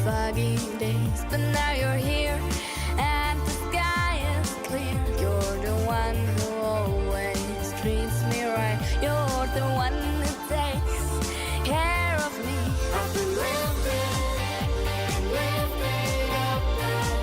foggy days, but now you're here and the sky is clear. You're the one who always treats me right. You're the one who takes care of me. I've been lifted up by you. I've been lifted up by you.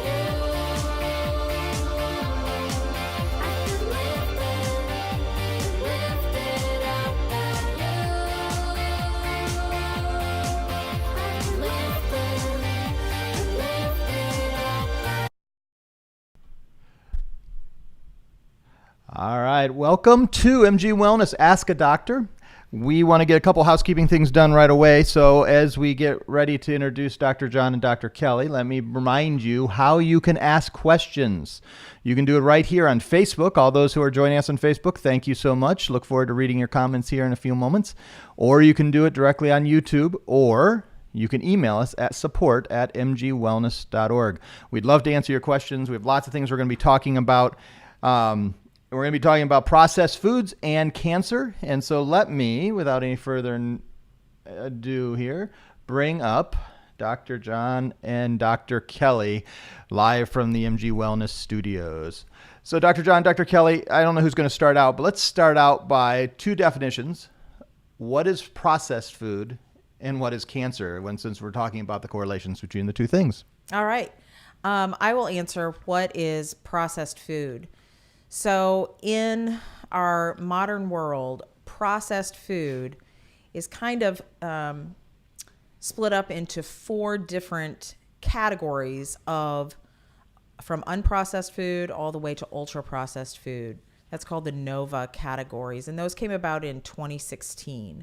All right, welcome to MG Wellness Ask a Doctor. We want to get a couple housekeeping things done right away. So as we get ready to introduce Dr. John and Dr. Kelly, let me remind you how you can ask questions. You can do it right here on Facebook. All those who are joining us on Facebook, thank you so much. Look forward to reading your comments here in a few moments. Or you can do it directly on YouTube, or you can email us at support@mgwellness.org. We'd love to answer your questions. We have lots of things we're going to be talking about. We're going to be talking about processed foods and cancer. And so let me, without any further ado here, bring up Dr. John and Dr. Kelly live from the MG Wellness Studios. So Dr. John, Dr. Kelly, I don't know who's going to start out, but let's start out by two definitions. What is processed food and what is cancer, since we're talking about the correlations between the two things? All right. I will answer what is processed food. So in our modern world, processed food is kind of split up into four different categories from unprocessed food all the way to ultra-processed food. That's called the NOVA categories, and those came about in 2016.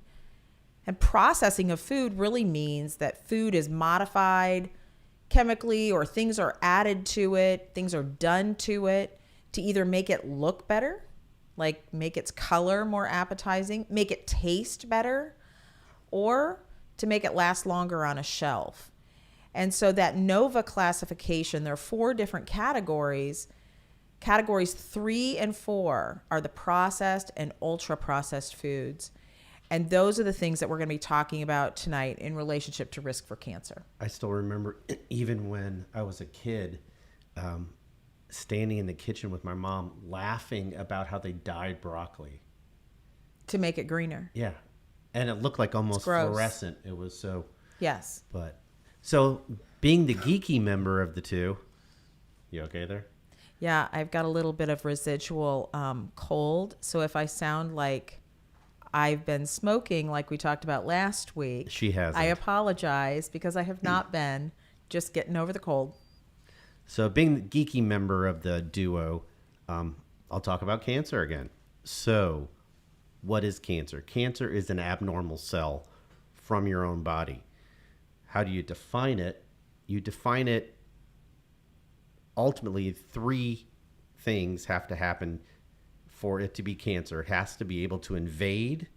And processing of food really means that food is modified chemically, or things are added to it, things are done to it, to either make it look better, like make its color more appetizing, make it taste better, or to make it last longer on a shelf. And so that NOVA classification, there are four different categories. Categories 3 and 4 are the processed and ultra-processed foods. And those are the things that we're going to be talking about tonight in relationship to risk for cancer. I still remember, even when I was a kid, standing in the kitchen with my mom laughing about how they dyed broccoli. to make it greener. Yeah. And it looked like almost gross. fluorescent. It was so, Yes. but so being the geeky member of the two, you okay there? Yeah, I've got a little bit of residual cold. So if I sound like I've been smoking, like we talked about last week, She hasn't. I apologize because I have not been. Just getting over the cold. So being the geeky member of the duo, I'll talk about cancer again. So what is cancer? Cancer is an abnormal cell from your own body. How do you define it? You define it, ultimately, 3 things have to happen for it to be cancer. It has to be able to invade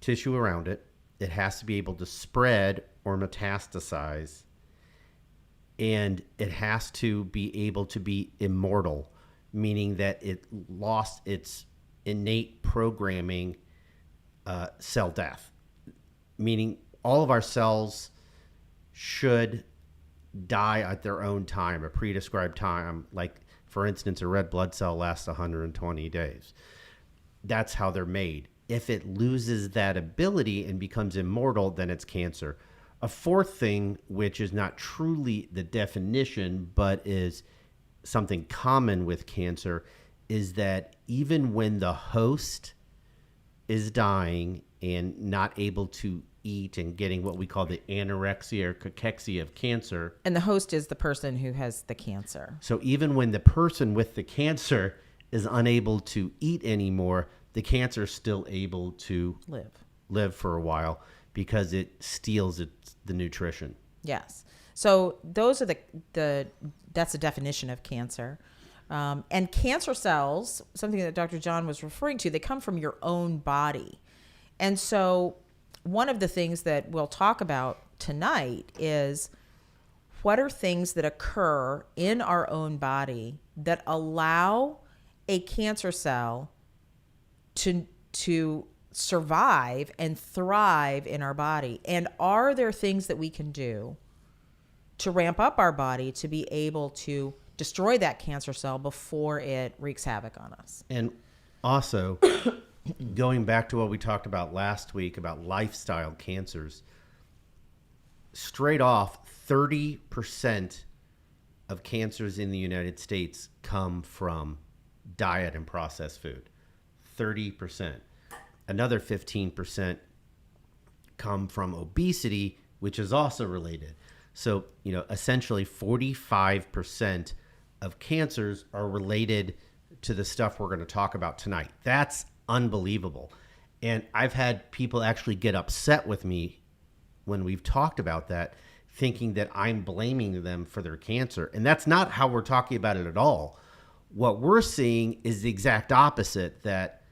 tissue around it. It has to be able to spread or metastasize. And it has to be able to be immortal, meaning that it lost its innate programming, cell death, meaning all of our cells should die at their own time, a prescribed time. Like, for instance, a red blood cell lasts 120 days. That's how they're made. If it loses that ability and becomes immortal, then it's cancer. A 4th thing, which is not truly the definition, but is something common with cancer, is that even when the host is dying and not able to eat and getting what we call the anorexia or cachexia of cancer. And the host is the person who has the cancer. So even when the person with the cancer is unable to eat anymore, the cancer is still able to live for a while because it steals the nutrition. Yes. So those are that's the definition of cancer. And cancer cells, something that Dr. John was referring to, they come from your own body. And so one of the things that we'll talk about tonight is what are things that occur in our own body that allow a cancer cell to survive and thrive in our body? And are there things that we can do to ramp up our body to be able to destroy that cancer cell before it wreaks havoc on us? And also, going back to what we talked about last week about lifestyle cancers, straight off, 30% of cancers in the United States come from diet and processed food. 30%. Another 15% come from obesity, which is also related. So, essentially 45% of cancers are related to the stuff we're going to talk about tonight. That's unbelievable. And I've had people actually get upset with me when we've talked about that, thinking that I'm blaming them for their cancer. And that's not how we're talking about it at all. What we're seeing is the exact opposite, that,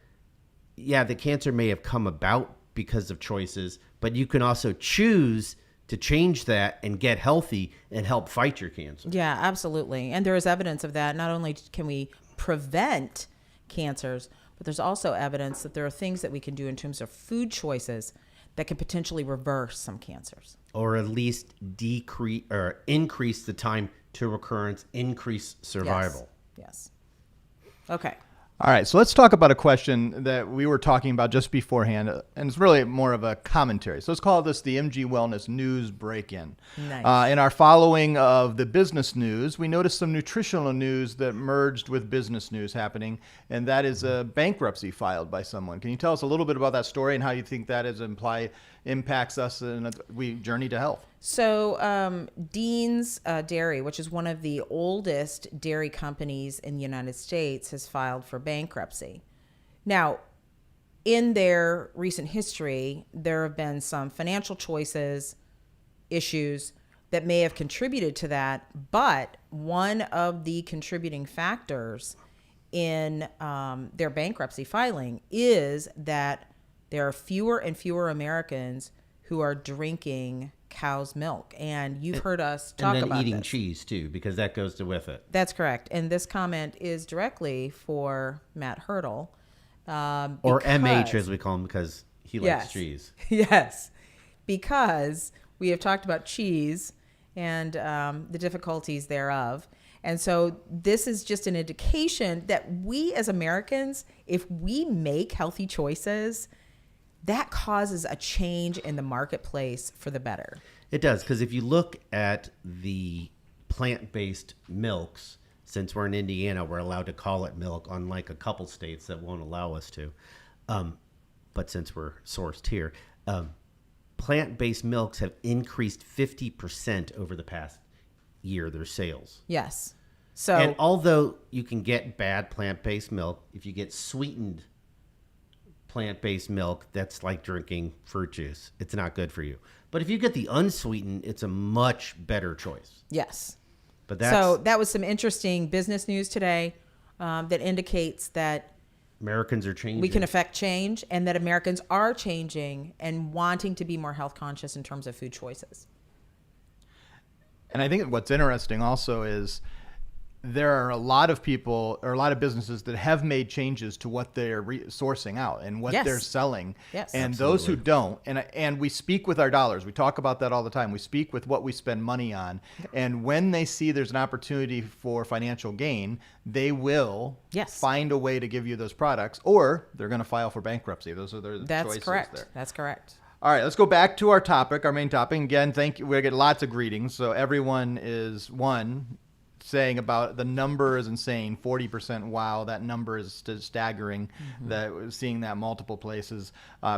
yeah, the cancer may have come about because of choices, but you can also choose to change that and get healthy and help fight your cancer. Yeah, absolutely. And there is evidence of that. Not only can we prevent cancers, but there's also evidence that there are things that we can do in terms of food choices that can potentially reverse some cancers. Or at least decrease or increase the time to recurrence, increase survival. Yes. Okay. All right, so let's talk about a question that we were talking about just beforehand, and it's really more of a commentary. So let's call this the MG Wellness News Break-In. Nice. In our following of the business news, we noticed some nutritional news that merged with business news happening, and that is a bankruptcy filed by someone. Can you tell us a little bit about that story and how you think that impacts us in we journey to health? So Dean's Dairy, which is one of the oldest dairy companies in the United States, has filed for bankruptcy. Now, in their recent history, there have been some financial choices, issues that may have contributed to that, but one of the contributing factors in their bankruptcy filing is that there are fewer and fewer Americans who are drinking cow's milk. And you've heard us talk about And then eating this. cheese, too, because that goes with it. That's correct. And this comment is directly for Matt Hurdle. Or MH, as we call him, because he likes cheese. Yes. Because we have talked about cheese and the difficulties thereof. And so this is just an indication that we as Americans, if we make healthy choices that causes a change in the marketplace for the better. It does, because if you look at the plant-based milks, since we're in Indiana, we're allowed to call it milk, unlike a couple states that won't allow us to. But since we're sourced here, plant-based milks have increased 50% over the past year, their sales. Yes. So, And although you can get bad plant-based milk, if you get sweetened plant-based milk, that's like drinking fruit juice. It's not good for you. But if you get the unsweetened, it's a much better choice. yes. But that's So that was some interesting business news today that indicates that Americans are changing. we can affect change and that Americans are changing and wanting to be more health conscious in terms of food choices. And I think what's interesting also is there are a lot of people or a lot of businesses that have made changes to what they're sourcing out and what Yes. they're selling. Yes. And those who don't, and we speak with our dollars. We talk about that all the time. We speak with what we spend money on. And when they see there's an opportunity for financial gain, they will Yes. find a way to give you those products, or they're going to file for bankruptcy. Those are their That's choices correct. there. That's correct. All right, let's go back to our topic, our main topic. Again, thank you. We get lots of greetings. So everyone is saying about the number is insane, 40%. Wow, that number is staggering. That seeing that multiple places,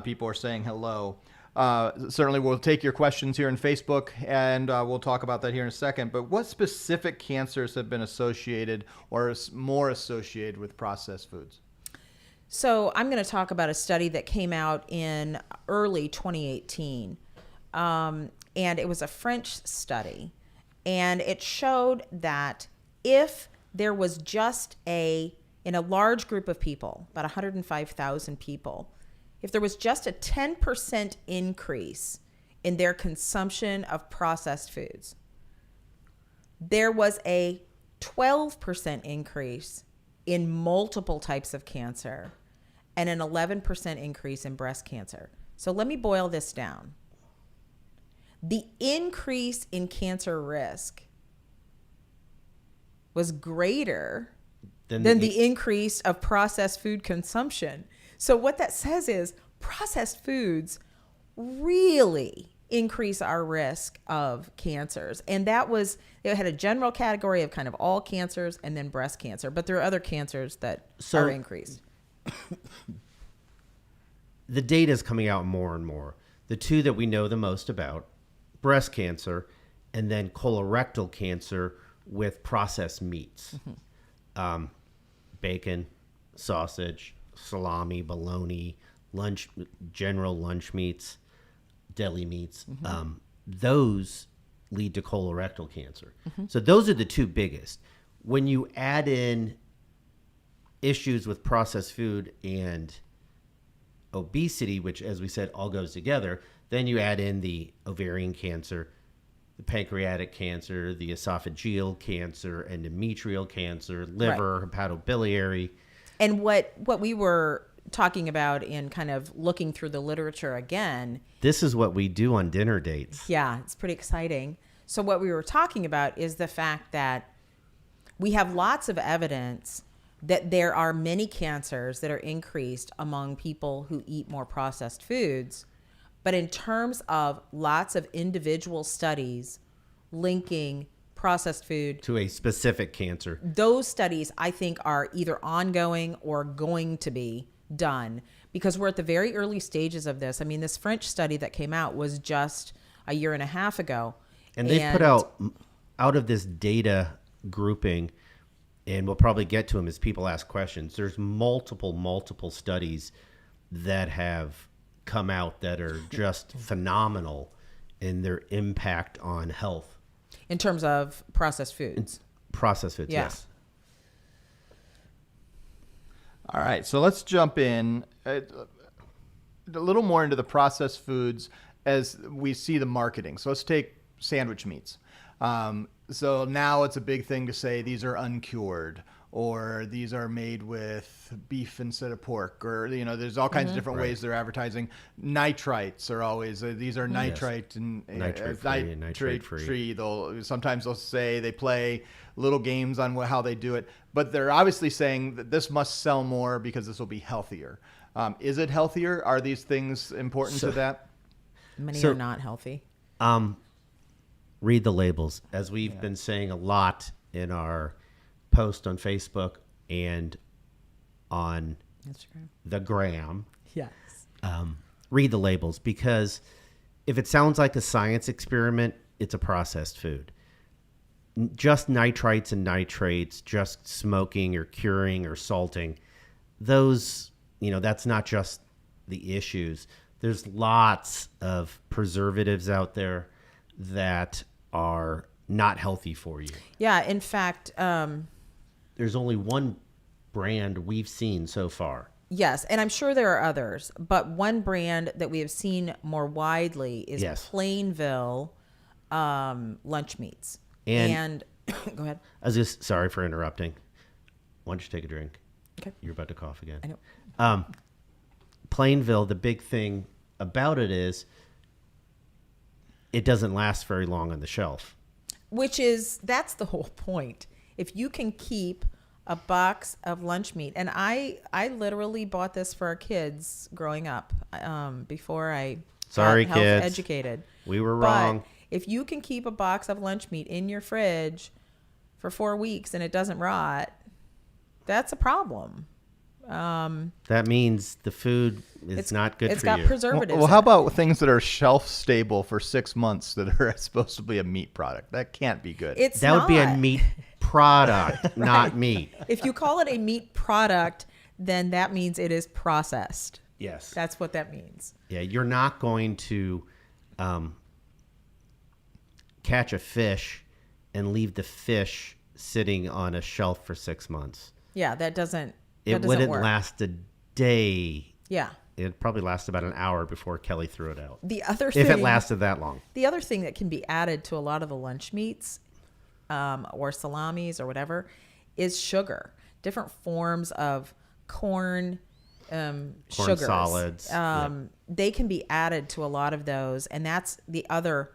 people are saying hello. Certainly, we'll take your questions here on Facebook, and we'll talk about that here in a second. But what specific cancers have been associated or more associated with processed foods? So I'm going to talk about a study that came out in early 2018. And it was a French study. And it showed that if there was just in a large group of people, about 105,000 people, if there was just a 10% increase in their consumption of processed foods, there was a 12% increase in multiple types of cancer and an 11% increase in breast cancer. So let me boil this down. The increase in cancer risk was greater than the increase of processed food consumption. So what that says is processed foods really increase our risk of cancers. And it had a general category of kind of all cancers and then breast cancer, but there are other cancers that are increased. The data is coming out more and more. The two that we know the most about, breast cancer and then colorectal cancer with processed meats. Bacon, sausage, salami, bologna, general lunch meats, deli meats. Those lead to colorectal cancer. So those are the two biggest. When you add in issues with processed food and obesity, which, as we said, all goes together, then you add in the ovarian cancer, the pancreatic cancer, the esophageal cancer, endometrial cancer, liver, hepatobiliary. And what we were talking about in kind of looking through the literature again. This is what we do on dinner dates. Yeah, it's pretty exciting. So what we were talking about is the fact that we have lots of evidence that there are many cancers that are increased among people who eat more processed foods. But in terms of lots of individual studies linking processed food to a specific cancer, those studies I think are either ongoing or going to be done because we're at the very early stages of this. I mean, this French study that came out was just a year and a half ago. And they've put out of this data grouping, and we'll probably get to them as people ask questions, there's multiple studies that have come out that are just phenomenal in their impact on health. In terms of processed foods. Processed foods, Yeah. yes. All right, so let's jump in a little more into the processed foods as we see the marketing. So let's take sandwich meats. So now it's a big thing to say these are uncured or these are made with beef instead of pork, or there's all kinds of different ways they're advertising. Nitrites are always these are nitrite and Nitrate-free and nitrate-free. Sometimes they'll say they play little games on how they do it, but they're obviously saying that this must sell more because this will be healthier. Is it healthier? Are these things important to that? Many So- are not healthy. Read the labels, as we've been saying a lot in our post on Facebook and on Instagram. the gram. Yes. Read the labels, because if it sounds like a science experiment, it's a processed food. Just nitrites and nitrates, just smoking or curing or salting, those, that's not just the issues. There's lots of preservatives out there that are not healthy for you. Yeah. In fact, There's only one brand we've seen so far. yes, and I'm sure there are others, but one brand that we have seen more widely is Yes. Plainville lunch meats. And- Go ahead. I was just sorry for interrupting. Why don't you take a drink? Okay. You're about to cough again. I know. Plainville, the big thing about it is it doesn't last very long on the shelf. That's the whole point. If you can keep a box of lunch meat, and I literally bought this for our kids growing up before I Sorry, got health kids. educated. We were But wrong. if you can keep a box of lunch meat in your fridge for 4 weeks and it doesn't rot, that's a problem. That means the food is not good It's for got you. preservatives. Well, how in it. about things that are shelf stable for 6 months that are supposed to be a meat product? That can't be good. It's That would be a not. meat product, not meat. If you call it a meat product, then that means it is processed. Yes. That's what that means. Yeah, you're not going to catch a fish and leave the fish sitting on a shelf for 6 months. Yeah, that doesn't. It that doesn't wouldn't work. last a day. Yeah. It'd probably last about an hour before Kelly threw it out. The other thing, If it lasted that long. the other thing that can be added to a lot of the lunch meats, or salamis or whatever, is sugar. Different forms of corn, sugars. solids, They can be added to a lot of those, and that's the other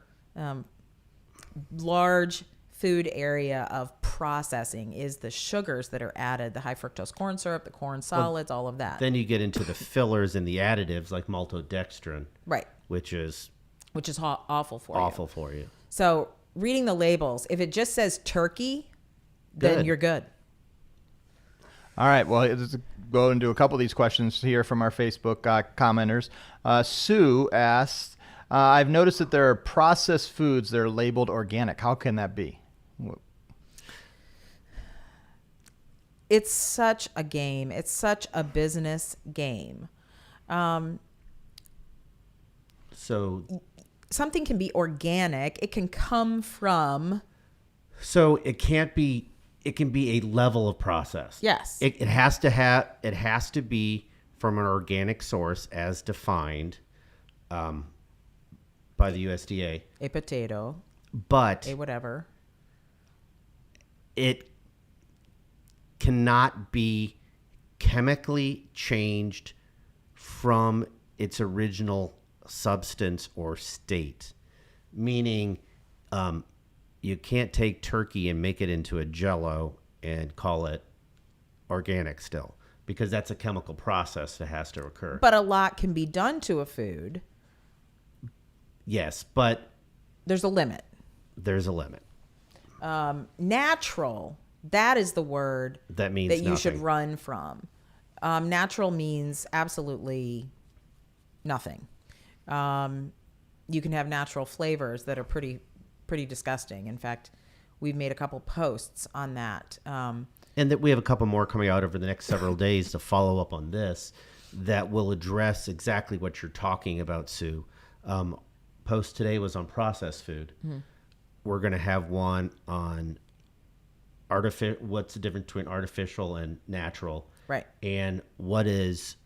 large food area of processing is the sugars that are added, the high fructose corn syrup, the corn solids, all of that. Then you get into the fillers and the additives like maltodextrin, Right. which is Awful for you. awful for you. So reading the labels, if it just says turkey, then Good. you're good. All right. Well, let's go into a couple of these questions here from our Facebook commenters. Sue asked, I've noticed that there are processed foods that are labeled organic. How can that be? It's such a game. It's such a business game. So Something can be organic. It can come from, it can't be. It can be a level of process. yes. It has to have. It has to be from an organic source as defined by the USDA. a potato, But a whatever. it cannot be chemically changed from its original substance or state. Meaning, you can't take turkey and make it into a Jell-O and call it organic still, because that's a chemical process that has to occur. But a lot can be done to a food. Yes, but There's a limit. there's a limit. Natural, that is the word That means that you should nothing. run from. Natural means absolutely nothing. You can have natural flavors that are pretty disgusting. In fact, we've made a couple posts on that. And that we have a couple more coming out over the next several days to follow up on this that will address exactly what you're talking about, Sue. Post today was on processed food. Mm-hmm. We're going to have one on what's the difference between artificial and natural. Right. And what is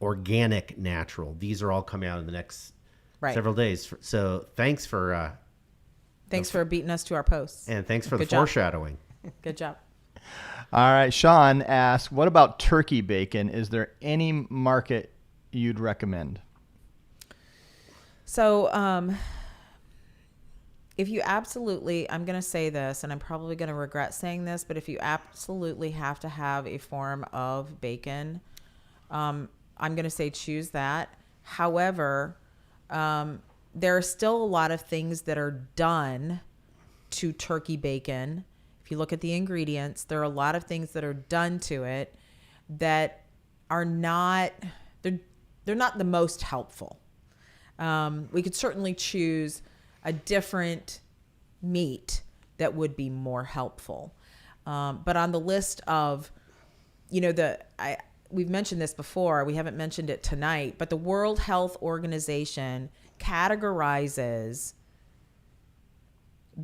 organic natural. These are all coming out in the next Right. several days. So thanks for beating us to our posts. and thanks for Good the job. foreshadowing. Good job. All right. Sean asked, what about turkey bacon? Is there any market you'd recommend? So, if you absolutely, I'm going to say this, and I'm probably going to regret saying this, but if you absolutely have to have a form of bacon, I'm going to say choose that. However, there are still a lot of things that are done to turkey bacon. If you look at the ingredients, there are a lot of things that are done to it that are not, they're not the most helpful. We could certainly choose a different meat that would be more helpful. But on the list of, we've mentioned this before, we haven't mentioned it tonight, but the World Health Organization categorizes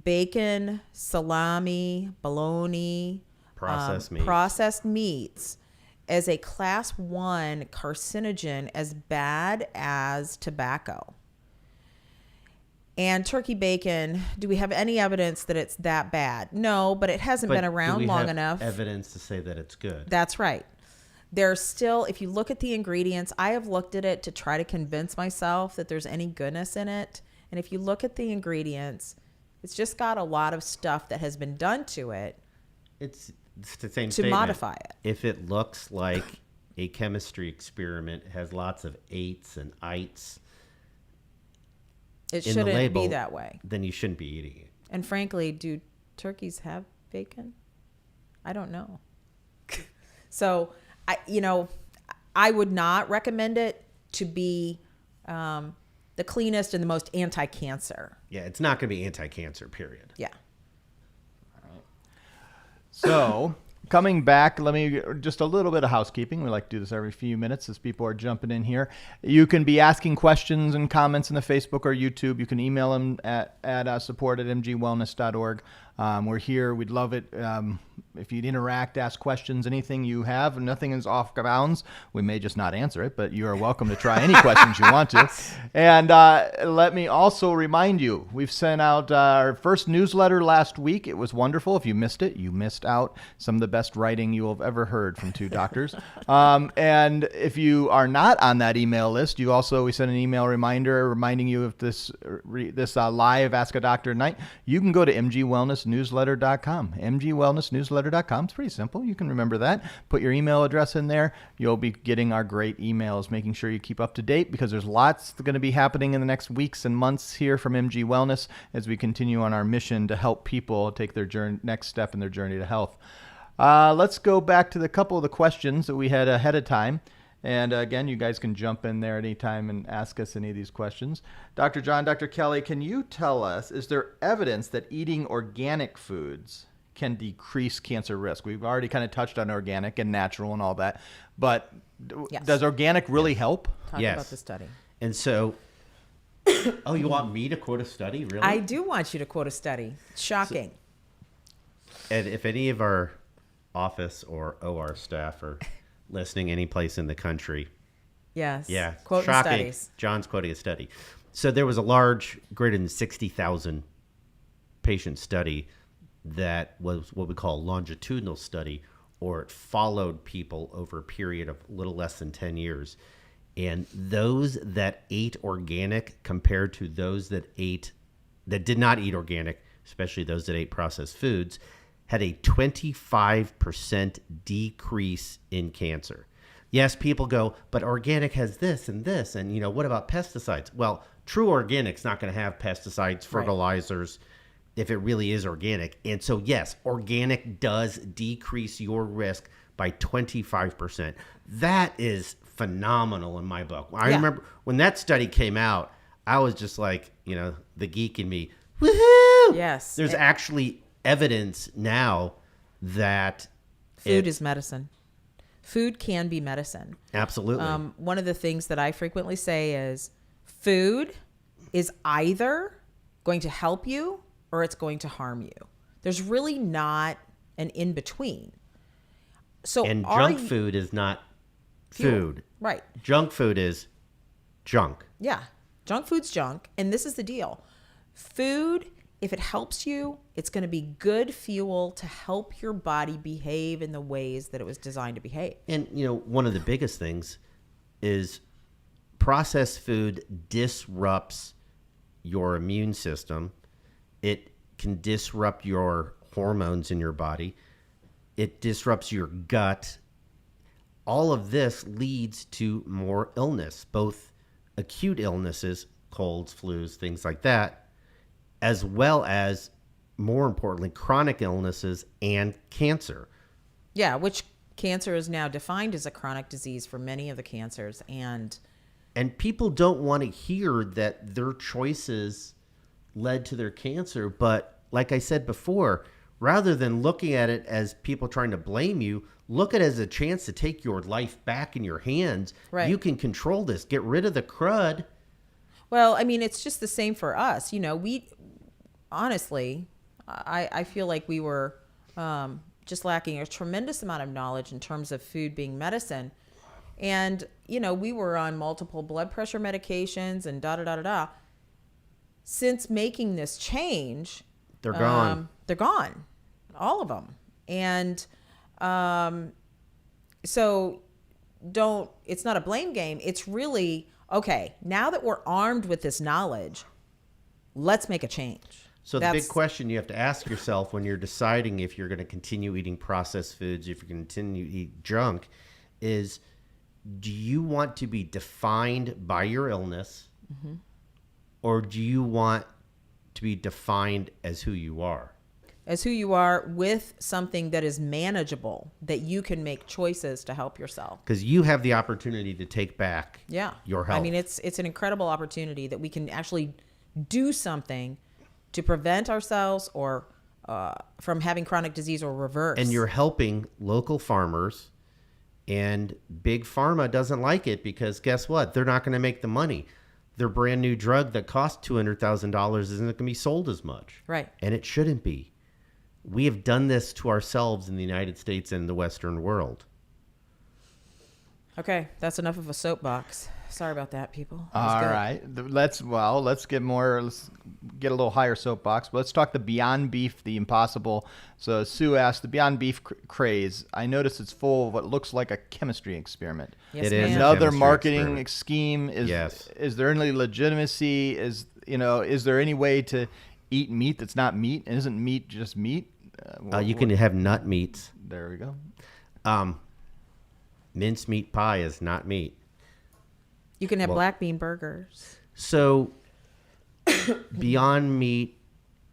bacon, salami, bologna, processed meats as a class 1 carcinogen as bad as tobacco. And turkey bacon, do we have any evidence that it's that bad? No, but it hasn't been around long enough. Evidence to say that it's good. That's right. There's still, if you look at the ingredients, I have looked at it to try to convince myself that there's any goodness in it. And if you look at the ingredients, it's just got a lot of stuff that has been done to it. It's the same to statement. Modify it. If it looks like a chemistry experiment, has lots of 8s and ites, it in shouldn't the label, be that way. Then you shouldn't be eating it. And frankly, do turkeys have bacon? I don't know. So, I would not recommend it to be the cleanest and the most anti-cancer. Yeah, it's not going to be anti-cancer, period. Yeah. So, coming back, let me just a little bit of housekeeping. We like to do this every few minutes as people are jumping in here. You can be asking questions and comments in the Facebook or YouTube. You can email them at support@mgwellness.org. We're here. We'd love it if you'd interact, ask questions, anything you have. Nothing is off bounds. We may just not answer it, but you are welcome to try any questions you want to. And let me also remind you, we've sent out our first newsletter last week. It was wonderful. If you missed it, you missed out. Some of the best writing you will have ever heard from two doctors. And if you are not on that email list, we sent an email reminder reminding you of this live Ask a Doctor night. You can go to mgwellnessnewsletter.com. mgwellnessnewsletter.com. It's pretty simple. You can remember that. Put your email address in there. You'll be getting our great emails, making sure you keep up to date because there's lots going to be happening in the next weeks and months here from MG Wellness as we continue on our mission to help people take their next step in their journey to health. Let's go back to the couple of the questions that we had ahead of time. And again, you guys can jump in there anytime and ask us any of these questions. Dr. John, Dr. Kelly, can you tell us, is there evidence that eating organic foods can decrease cancer risk? We've already kind of touched on organic and natural and all that, but Yes. does organic really help? Talk Yes. about the study. And so, oh, you want me to quote a study? Really? I do want you to quote a study. It's shocking. And if any of our office or OR staff are listening any place in the country, Yes. yeah, Quoting shocking. studies. John's quoting a study. So there was a large, greater than 60,000 patient study that was what we call a longitudinal study, or it followed people over a period of a little less than 10 years. And those that ate organic compared to those that did not eat organic, especially those that ate processed foods, had a 25% decrease in cancer. Yes, people go, but organic has this and this, and what about pesticides? Well, true organic's not going to have pesticides, fertilizers, if it really is organic. And so, yes, organic does decrease your risk by 25%. That is phenomenal in my book. I remember when that study came out, I was just like, the geek in me, woohoo! Yes. There's actually evidence now that Food is medicine. Food can be medicine. Absolutely. One of the things that I frequently say is food is either going to help you or it's going to harm you. There's really not an in-between. So and junk food is not food. Right. Junk food is junk. Yeah. Junk food's junk. And this is the deal. Food, if it helps you, it's going to be good fuel to help your body behave in the ways that it was designed to behave. And, one of the biggest things is processed food disrupts your immune system. It can disrupt your hormones in your body. It disrupts your gut. all of this leads to more illness, both acute illnesses, colds, flus, things like that, as well as, more importantly, chronic illnesses and cancer. Yeah, which cancer is now defined as a chronic disease for many of the cancers. And people don't want to hear that their choices led to their cancer. But like I said before, rather than looking at it as people trying to blame you, look at it as a chance to take your life back in your hands. Right. You can control this. Get rid of the crud. well, I mean, it's just the same for us. You know, we honestly, I feel like we were just lacking a tremendous amount of knowledge in terms of food being medicine. And, you know, we were on multiple blood pressure medications and da-da-da-da-da. Since making this change, They're gone. They're gone, all of them. And so it's not a blame game. It's really, okay, now that we're armed with this knowledge, let's make a change. So the big question you have to ask yourself when you're deciding if you're going to continue eating processed foods, if you're going to continue to eat junk, is do you want to be defined by your illness, or do you want to be defined as who you are? As who you are with something that is manageable, that you can make choices to help yourself. Because you have the opportunity to take back your health. I mean, it's an incredible opportunity that we can actually do something to prevent ourselves or from having chronic disease or reverse. And you're helping local farmers, and Big Pharma doesn't like it because guess what? They're not going to make the money. Their brand new drug that costs $200,000 isn't going to be sold as much. Right. And it shouldn't be. We have done this to ourselves in the United States and the Western world. Okay, that's enough of a soapbox. Sorry about that, people. All right. Let's get a little higher soapbox. But let's talk the Beyond Beef, the Impossible. So Sue asked, the Beyond Beef craze. I noticed it's full of what looks like a chemistry experiment. Yes, It is ma'am. Another chemistry marketing experiment. scheme. Yes. Is there any legitimacy? Is there any way to eat meat that's not meat? And isn't meat just meat? You can have nut meats. There we go. Mincemeat pie is not meat. You can have black bean burgers. So Beyond Meat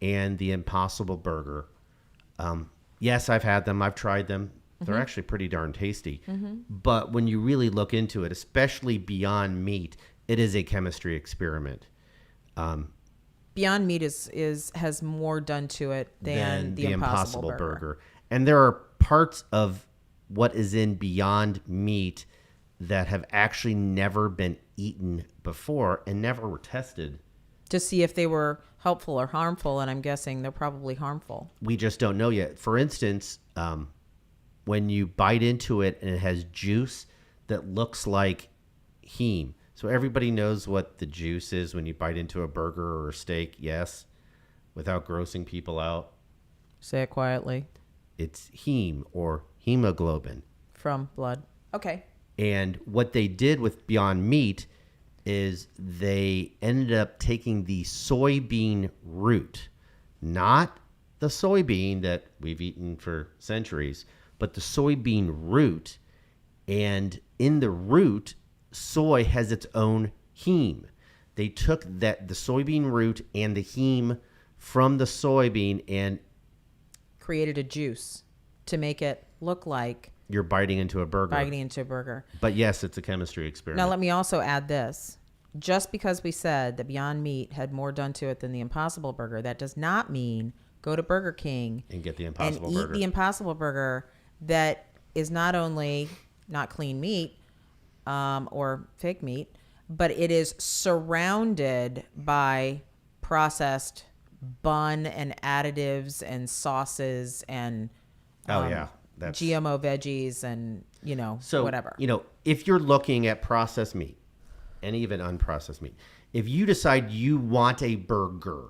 and the Impossible Burger. Yes, I've had them. I've tried them. They're actually pretty darn tasty. But when you really look into it, especially Beyond Meat, it is a chemistry experiment. Beyond Meat has more done to it than the Impossible Burger. And there are parts of what is in Beyond Meat that have actually never been eaten before and never were tested. To see if they were helpful or harmful, and I'm guessing they're probably harmful. We just don't know yet. For instance, when you bite into it and it has juice that looks like heme. So everybody knows what the juice is when you bite into a burger or a steak, yes, without grossing people out. Say it quietly. It's heme or hemoglobin. From blood. Okay. And what they did with Beyond Meat is they ended up taking the soybean root, not the soybean that we've eaten for centuries, but the soybean root. And in the root, soy has its own heme. They took the soybean root and the heme from the soybean and Created a juice to make it look like you're biting into a burger. But yes, it's a chemistry experiment. Now, let me also add this. Just because we said that Beyond Meat had more done to it than the Impossible Burger, that does not mean go to Burger King and get the and Impossible eat Burger. the Impossible Burger that is not only not clean meat or fake meat, but it is surrounded by processed bun and additives and sauces and that's GMO veggies and, whatever. If you're looking at processed meat and even unprocessed meat, if you decide you want a burger,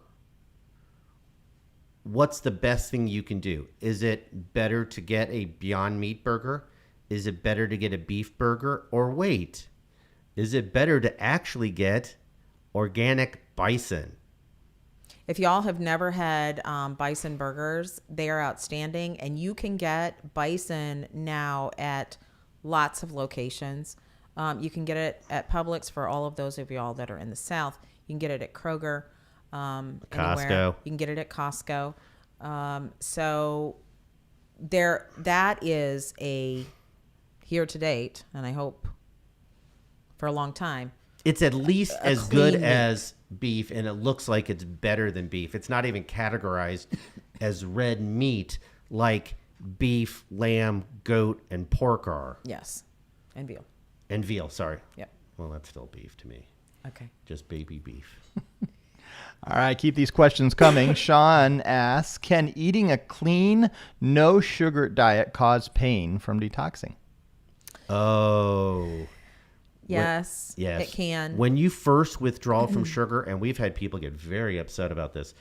what's the best thing you can do? Is it better to get a Beyond Meat burger? Is it better to get a beef burger? Or wait, is it better to actually get organic bison? If y'all have never had bison burgers, they are outstanding. And you can get bison now at lots of locations. You can get it at Publix for all of those of y'all that are in the South. You can get it at Kroger, Costco. anywhere. You can get it at Costco. So that is a here to date, and I hope for a long time. It's at least as good clean meat. as beef, and it looks like it's better than beef. It's not even categorized as red meat like beef, lamb, goat, and pork are. Yes, and veal. And veal, sorry. Yep. Well, that's still beef to me. Okay. Just baby beef. All right, keep these questions coming. Sean asks, can eating a clean, no sugar diet cause pain from detoxing? Oh. Yes, Yes. it can. When you first withdraw from sugar, and we've had people get very upset about this,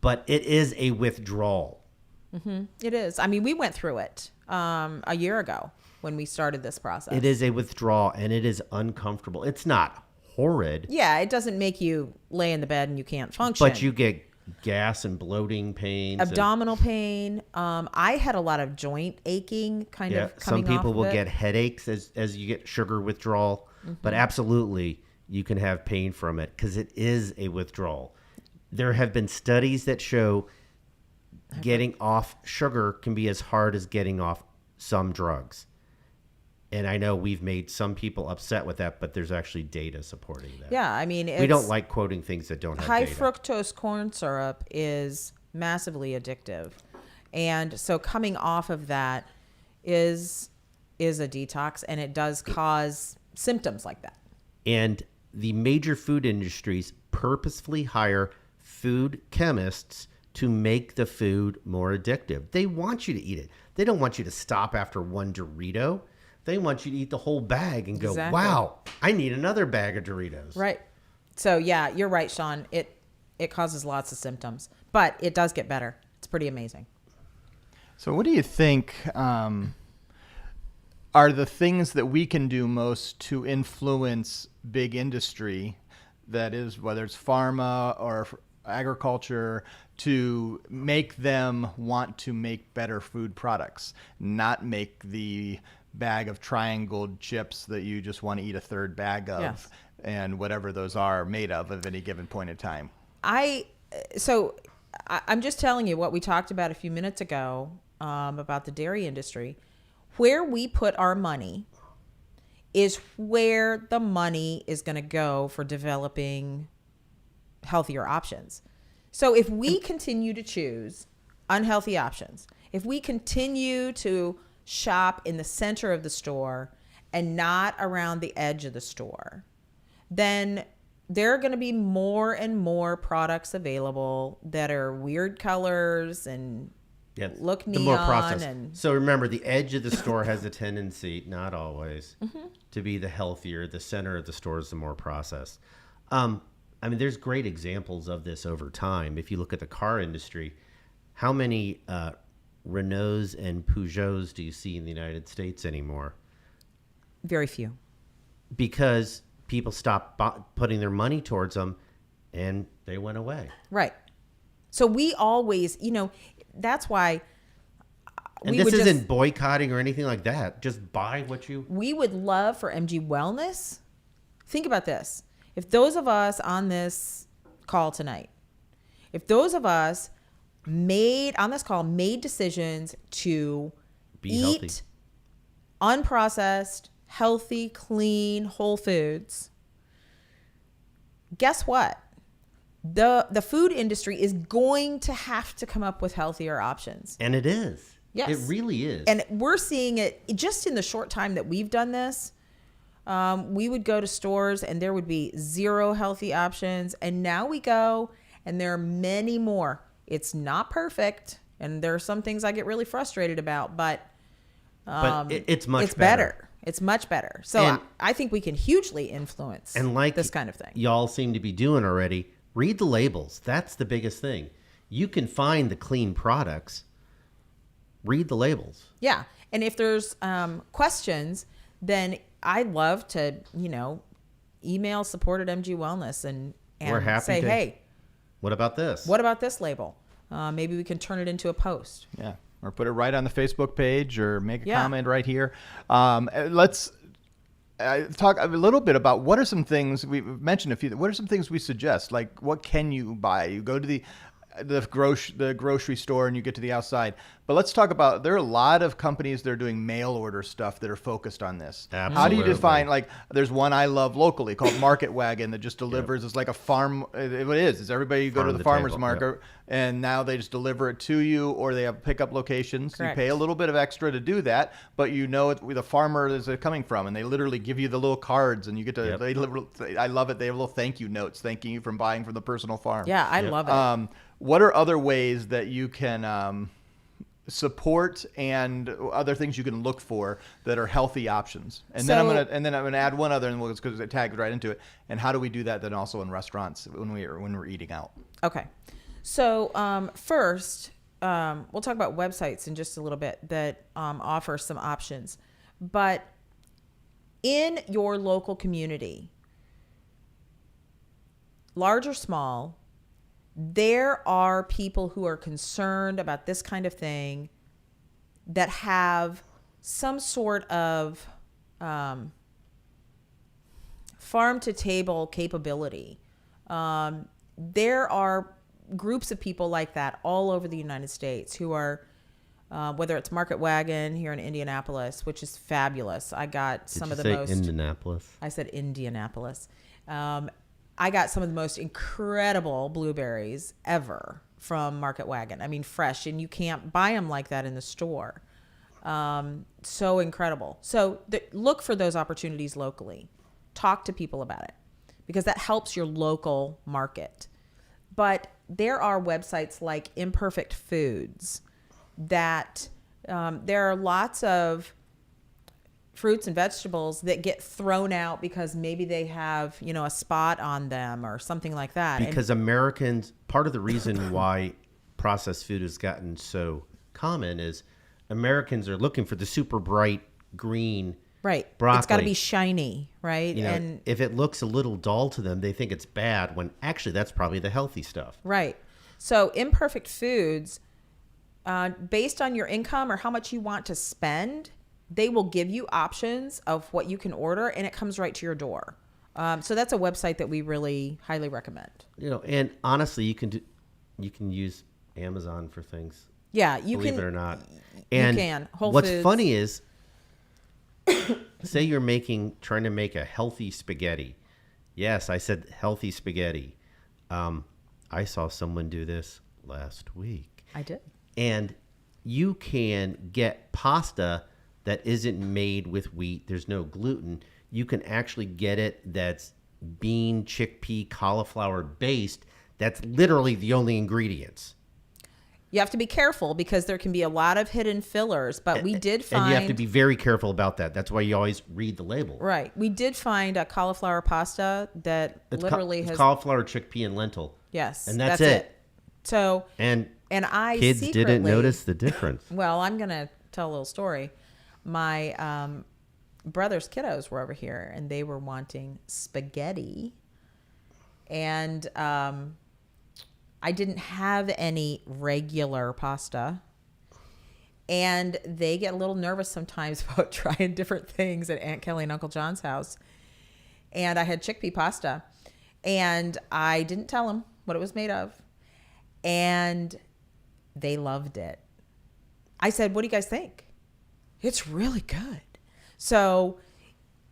but it is a withdrawal. It is. I mean, we went through it a year ago when we started this process. It is a withdrawal, and it is uncomfortable. It's not horrid, Yeah, it doesn't make you lay in the bed and you can't function. but you get gas and bloating pains. abdominal pain. I had a lot of joint aching kind of Some coming people off will of it. get headaches as you get sugar withdrawal, but absolutely you can have pain from it because it is a withdrawal. There have been studies that show getting off sugar can be as hard as getting off some drugs. And I know we've made some people upset with that, but there's actually data supporting that. Yeah, I mean, We don't like quoting things that don't have high data. fructose corn syrup is massively addictive. And so coming off of that is a detox, and it does cause symptoms like that. And the major food industries purposefully hire food chemists to make the food more addictive. They want you to eat it. They don't want you to stop after one Dorito. They want you to eat the whole bag and go, Exactly. wow, I need another bag of Doritos. Right. So yeah, you're right, Sean. It causes lots of symptoms, but it does get better. It's pretty amazing. So what do you think are the things that we can do most to influence big industry, that is, whether it's pharma or agriculture, to make them want to make better food products, not make the bag of triangled chips that you just want to eat a third bag of, Yes. and whatever those are made of at any given point in time? I'm just telling you what we talked about a few minutes ago about the dairy industry. Where we put our money is where the money is going to go for developing healthier options. So if we continue to choose unhealthy options, if we continue to shop in the center of the store and not around the edge of the store, then there are going to be more and more products available that are weird colors and Yeah, look the more neon. processed. And So remember, the edge of the store has a tendency, not always, to be the healthier. The center of the store is the more processed. I mean, there's great examples of this over time. If you look at the car industry, how many Renaults and Peugeots do you see in the United States anymore? very few. Because people stopped putting their money towards them, and they went away. Right. So we always, that's why And this isn't boycotting or anything like that. Just buy what you... we would love for MG Wellness. Think about this. If those of us on this call tonight, if those of us made decisions to Be eat healthy. unprocessed, healthy, clean, whole foods, guess what? The food industry is going to have to come up with healthier options. And it is. Yes. It really is. And we're seeing it just in the short time that we've done this. We would go to stores and there would be zero healthy options. And now we go and there are many more. It's not perfect. And there are some things I get really frustrated about, but it's much it's better. It's much better. So And- I think we can hugely influence And like this kind of thing. y'all seem to be doing already, read the labels. That's the biggest thing. You can find the clean products. Read the labels. Yeah. And if there's questions, then I'd love to, email support at MG Wellness and We're happy say, to. hey, What about this? what about this label? Maybe we can turn it into a post. Yeah. or put it right on the Facebook page, or make a Yeah. comment right here. Let's talk a little bit about what are some things we've mentioned a few. What are some things we suggest? Like, what can you buy? You go to the grocery store and you get to the outside. But let's talk about, there are a lot of companies that are doing mail order stuff that are focused on this. How do you Absolutely. define, like, there's one I love locally called Market Wagon that just delivers. It's like a farm. It is. It's everybody, you go to Farm the to farmer's table, market and now they just deliver it to you, or they have pickup locations. Correct. You pay a little bit of extra to do that, but you know where the farmer is coming from, and they literally give you the little cards, and you get to, I love it. They have little thank you notes thanking you from buying from the personal farm. Yeah, I love it. What are other ways that you can support, and other things you can look for that are healthy options? And then I'm gonna add one other, and because it tags right into it. And how do we do that then also in restaurants when we're eating out? Okay. So first, we'll talk about websites in just a little bit that offer some options. But in your local community, large or small, there are people who are concerned about this kind of thing that have some sort of farm to table capability. There are groups of people like that all over the United States who are, whether it's Market Wagon here in Indianapolis, which is fabulous. I got some of the most. Indianapolis. I said Indianapolis. I got some of the most incredible blueberries ever from Market Wagon. I mean, fresh, and you can't buy them like that in the store. So incredible. So look for those opportunities locally. Talk to people about it, because that helps your local market. But there are websites like Imperfect Foods that there are lots of fruits and vegetables that get thrown out because maybe they have, a spot on them or something like that. Because Americans, part of the reason why processed food has gotten so common is Americans are looking for the super bright green right. broccoli. It's got to be shiny, right? And if it looks a little dull to them, they think it's bad, when actually that's probably the healthy stuff. Right. So Imperfect Foods, based on your income or how much you want to spend, they will give you options of what you can order, and it comes right to your door. So that's a website that we really highly recommend. And honestly, you can use Amazon for things. Yeah, believe it or not. You And can. Whole what's Foods. funny is, say you're trying to make a healthy spaghetti. Yes, I said healthy spaghetti. I saw someone do this last week. I did. And you can get pasta that isn't made with wheat. There's no gluten. You can actually get it that's bean, chickpea, cauliflower based. That's literally the only ingredients. You have to be careful because there can be a lot of hidden fillers, but we did find... And you have to be very careful about that. That's why you always read the label. Right. We did find a cauliflower pasta that It's literally it's has... cauliflower, chickpea, and lentil. Yes. And that's it. So... And I kids secretly... didn't notice the difference. Well, I'm going to tell a little story. My brother's kiddos were over here, and they were wanting spaghetti. And I didn't have any regular pasta. And they get a little nervous sometimes about trying different things at Aunt Kelly and Uncle John's house. And I had chickpea pasta. And I didn't tell them what it was made of. And they loved it. I said, "What do you guys think?" "It's really good." So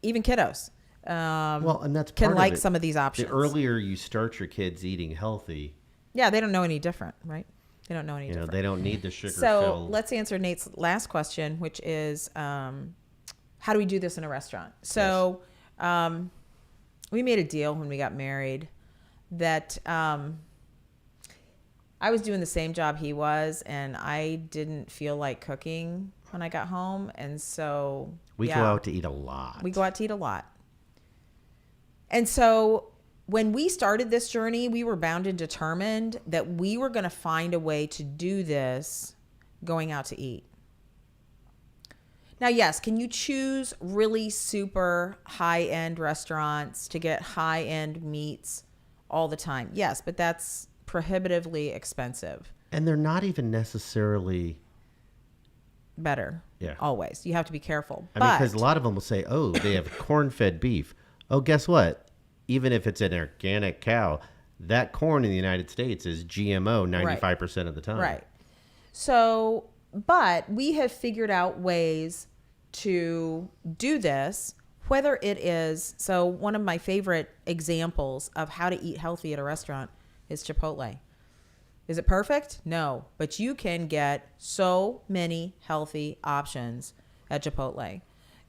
even kiddos And that's can part of like it. some of these options. The earlier you start your kids eating healthy, Yeah, they don't know any different, right? They don't know any different. they don't need the sugar So filled. let's answer Nate's last question, which is how do we do this in a restaurant? So we made a deal when we got married that I was doing the same job he was, and I didn't feel like cooking when I got home. And so We go out to eat a lot. We go out to eat a lot. And so when we started this journey, we were bound and determined that we were going to find a way to do this going out to eat. Now, yes, can you choose really super high-end restaurants to get high-end meats all the time? Yes, but that's prohibitively expensive. And they're not even necessarily better. Yeah. Always. You have to be careful. I mean, because a lot of them will say, oh, they have corn-fed beef. Oh, guess what? Even if it's an organic cow, that corn in the United States is GMO 95% of the time. Right. So, but we have figured out ways to do this, whether it is, so one of my favorite examples of how to eat healthy at a restaurant is Chipotle. Is it perfect? No, but you can get so many healthy options at Chipotle.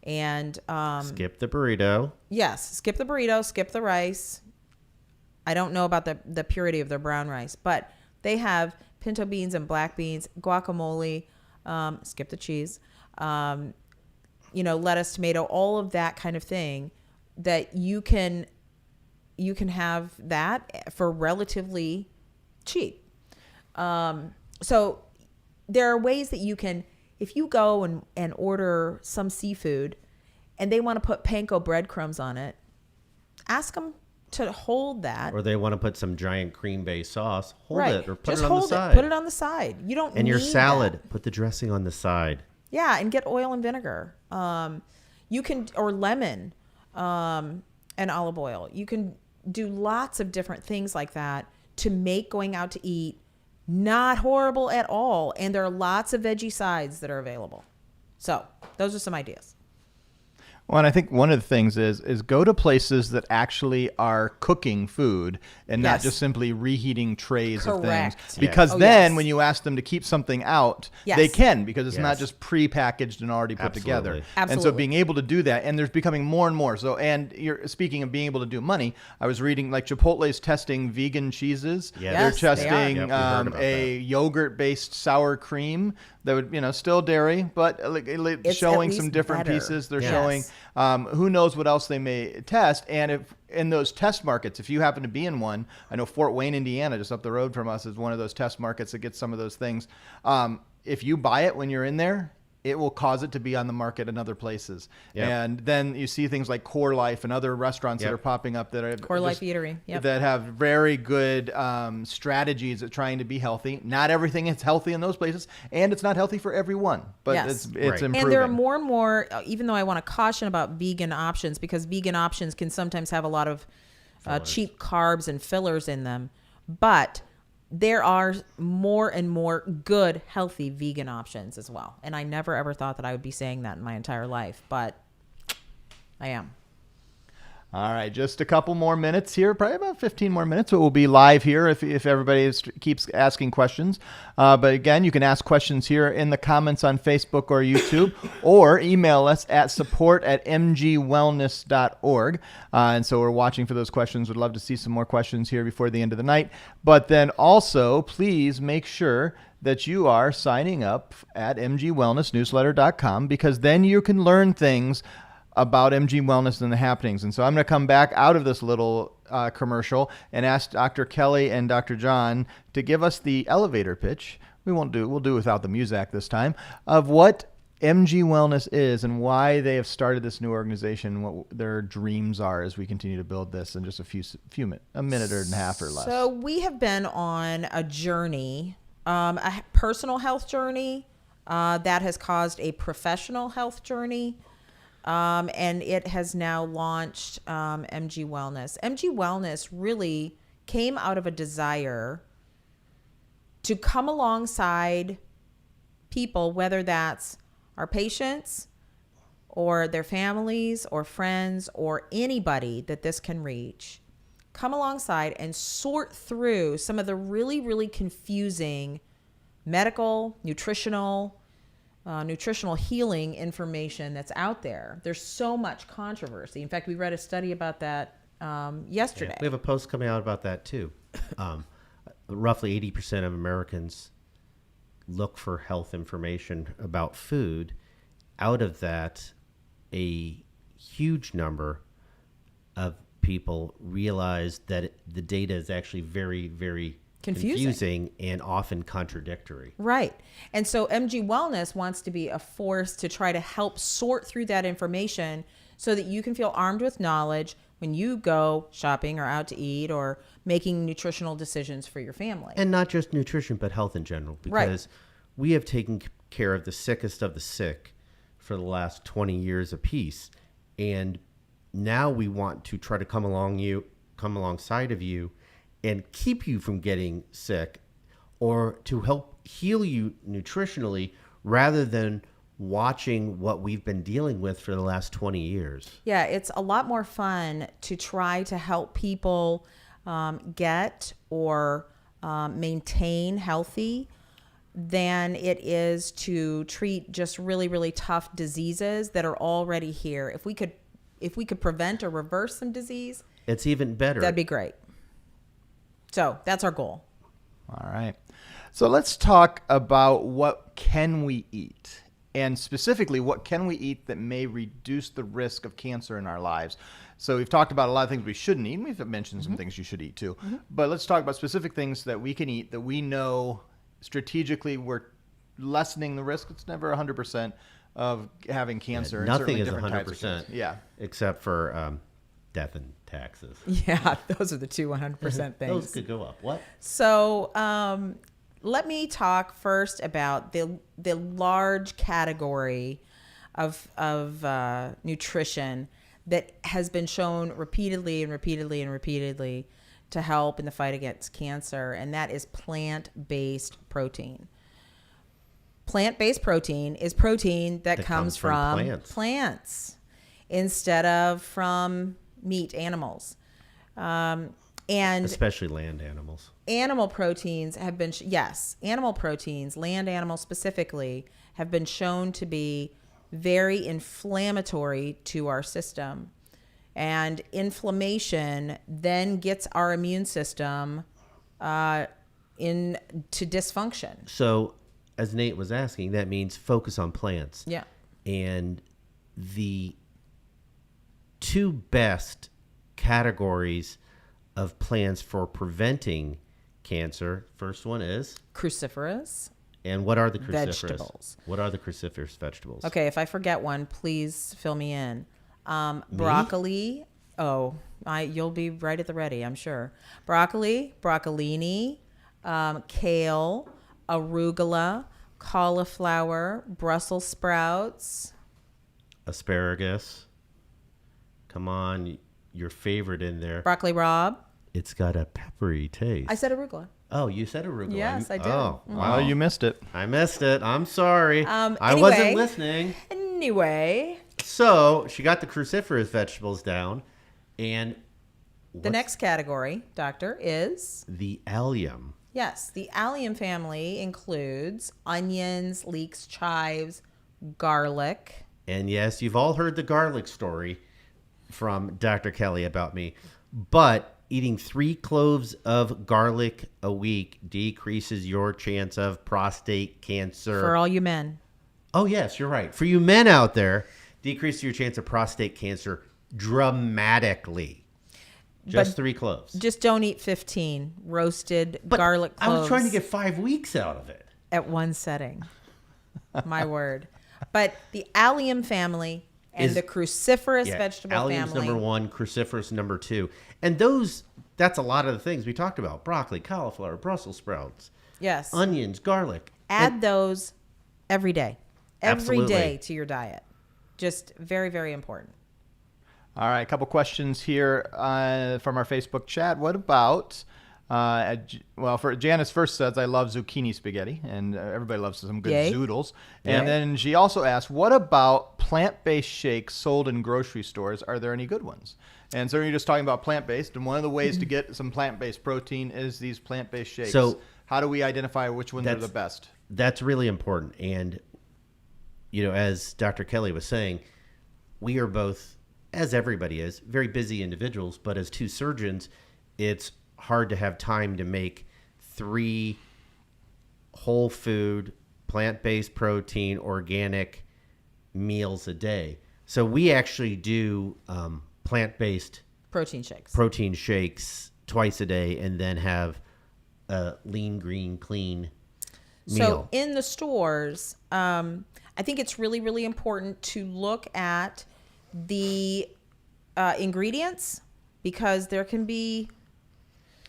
And skip the burrito. yes, skip the burrito, skip the rice. I don't know about the purity of their brown rice, but they have pinto beans and black beans, guacamole, skip the cheese, lettuce, tomato, all of that kind of thing that you can have that for relatively cheap. So there are ways that you can, if you go and order some seafood and they want to put panko breadcrumbs on it, ask them to hold that. Or they want to put some giant cream-based sauce, hold right. it or put Just it on hold the side. Put it on the side. You don't and need your salad, that. put the dressing on the side. Yeah, and get oil and vinegar. You can, or lemon and olive oil. You can do lots of different things like that to make going out to eat not horrible at all. And there are lots of veggie sides that are available. So those are some ideas. Well, and I think one of the things is go to places that actually are cooking food and not Yes. just simply reheating trays of Correct. things. Because Oh, then yes. when you ask them to keep something out, Yes. they can, because it's not Yes. just pre-packaged and already put together. Absolutely. And so Absolutely. being able to do that, and there's becoming more and more. So, and you're speaking of being able to do money, I was reading like Chipotle's testing vegan cheeses. Yes. They're Yes, they are. testing Yep, we heard about a yogurt-based sour cream that would, still dairy, but It's showing at some least different better. pieces. They're Yes. showing who knows what else they may test. And if in those test markets, if you happen to be in one, I know Fort Wayne, Indiana, just up the road from us, is one of those test markets that gets some of those things. If you buy it when you're in there, it will cause it to be on the market in other places. Yep. And then you see things like Core Life and other restaurants that Yep. are popping up that are Core Life Eatery. Yep. that have very good strategies at trying to be healthy. Not everything is healthy in those places, and it's not healthy for everyone, but Yes. it's Right. improving. And there are more and more, even though I want to caution about vegan options, because vegan options can sometimes have a lot of cheap carbs and fillers in them. But there are more and more good, healthy vegan options as well. And I never, ever thought that I would be saying that in my entire life, but I am. All right, just a couple more minutes here, probably about 15 more minutes. We'll be live here if everybody keeps asking questions. But again, you can ask questions here in the comments on Facebook or YouTube, or email us at support@mgwellness.org. And so we're watching for those questions. We'd love to see some more questions here before the end of the night. But then also, please make sure that you are signing up at mgwellnessnewsletter.com, because then you can learn things about MG Wellness and the happenings. And so I'm going to come back out of this little commercial and ask Dr. Kelly and Dr. John to give us the elevator pitch. We'll do without the music this time, of what MG Wellness is and why they have started this new organization, what their dreams are as we continue to build this in just a minute and a half or less. So we have been on a journey, a personal health journey that has caused a professional health journey. And it has now launched MG Wellness. MG Wellness really came out of a desire to come alongside people, whether that's our patients or their families or friends or anybody that this can reach, come alongside and sort through some of the really, really confusing medical, nutritional healing information that's out there. There's so much controversy. In fact, we read a study about that yesterday. We have a post coming out about that too. Roughly 80% of Americans look for health information about food. Out of that, a huge number of people realize that the data is actually very, very confusing and often contradictory. Right. And so MG Wellness wants to be a force to try to help sort through that information so that you can feel armed with knowledge when you go shopping or out to eat or making nutritional decisions for your family. And not just nutrition, but health in general. Because we have taken care of the sickest of the sick for the last 20 years apiece. And now we want to try to come alongside of you and keep you from getting sick, or to help heal you nutritionally, rather than watching what we've been dealing with for the last 20 years. Yeah, it's a lot more fun to try to help people get or maintain healthy than it is to treat just really, really tough diseases that are already here. If we could prevent or reverse some disease, it's even better. that'd be great. So that's our goal. All right. So let's talk about what can we eat, and specifically what can we eat that may reduce the risk of cancer in our lives. So we've talked about a lot of things we shouldn't eat, and we've mentioned some things you should eat too. But let's talk about specific things that we can eat that we know strategically we're lessening the risk. It's never 100% of having cancer. and Nothing certainly is different types of 100%. cancer. Yeah. Except for death and taxes. Yeah, those are the two 100% things. Those could go up. What? So let me talk first about the large category of nutrition that has been shown repeatedly to help in the fight against cancer, and that is plant-based protein. Plant-based protein is protein that comes from plants instead of from meat animals. And especially land animals. Animal proteins have been, animal proteins, land animals specifically, have been shown to be very inflammatory to our system. And inflammation then gets our immune system into dysfunction. So, as Nate was asking, that means focus on plants. Yeah. And the two best categories of plants for preventing cancer, first one is Cruciferous. And what are the cruciferous Vegetables. What are the cruciferous vegetables? Okay, if I forget one, please fill me in. Broccoli. You'll be right at the ready, I'm sure. Broccoli, broccolini, kale, arugula, cauliflower, Brussels sprouts, Asparagus. Come on, your favorite in there. broccoli rabe. It's got a peppery taste. I said arugula. Oh, you said arugula. Yes, I did. Oh, wow. Well, you missed it. I missed it. I'm sorry. I anyway. wasn't listening. Anyway, So she got the cruciferous vegetables down, and the next category, doctor, is the allium. yes, the allium family includes onions, leeks, chives, garlic. And yes, you've all heard the garlic story from Dr. Kelly about me, but eating 3 cloves of garlic a week decreases your chance of prostate cancer. For all you men. Oh, yes, you're right. For you men out there, decreases your chance of prostate cancer dramatically. Just But 3 cloves. Just don't eat 15 roasted But garlic I cloves was trying to get 5 weeks out of it. at one setting. My word. But the allium family and the cruciferous vegetable allium's family. number 1, cruciferous number 2. And that's a lot of the things we talked about. Broccoli, cauliflower, Brussels sprouts, Yes. onions, garlic. Add those every day. Every Absolutely. day to your diet. Just very, very important. All right, a couple questions here from our Facebook chat. What about, for Janice first says, I love zucchini spaghetti, and everybody loves some good Yay. zoodles. Yeah. And then she also asked, what about plant-based shakes sold in grocery stores? Are there any good ones? And so you're just talking about plant-based, and one of the ways to get some plant-based protein is these plant-based shakes. So how do we identify which ones are the best? That's really important. And, as Dr. Kelly was saying, we are both, as everybody is, very busy individuals, but as 2 surgeons, it's hard to have time to make 3 whole food, plant-based protein, organic meals a day. So we actually do plant-based Protein shakes. protein shakes twice a day, and then have a lean, green, clean meal. So in the stores, I think it's really, really important to look at the ingredients, because there can be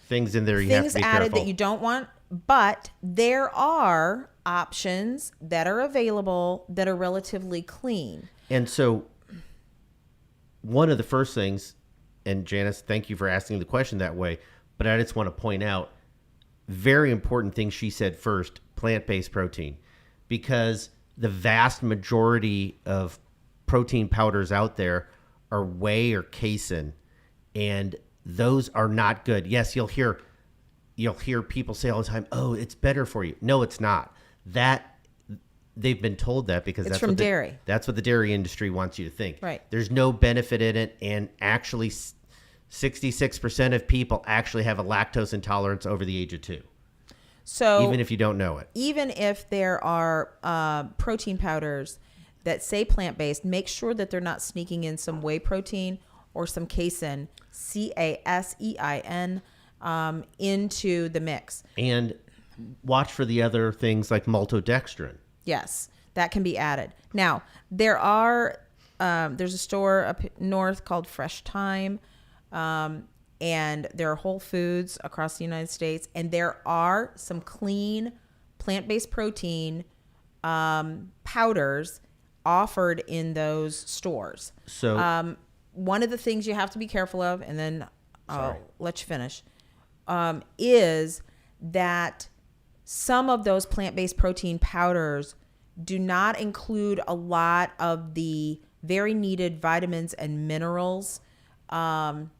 Things in there you have things to be added careful. that you don't want But there are options that are available that are relatively clean. And so one of the first things, and Janice, thank you for asking the question that way, but I just want to point out, very important thing she said first, plant-based protein, because the vast majority of protein powders out there are whey or casein, and those are not good. Yes, you'll hear people say all the time, "Oh, it's better for you." No, it's not. They've been told that because It's from dairy. That's what the dairy industry wants you to think. Right. There's no benefit in it, and actually 66% of people actually have a lactose intolerance over the age of 2. So Even if you don't know it. even if there are protein powders that say plant-based, make sure that they're not sneaking in some whey protein or some casein, casein, into the mix. And watch for the other things like maltodextrin. Yes, that can be added. Now, there's a store up north called Fresh Time, and there are Whole Foods across the United States, and there are some clean plant-based protein powders offered in those stores. So One of the things you have to be careful of, and then I'll Sorry. let you finish, is that some of those plant-based protein powders do not include a lot of the very needed vitamins and minerals. And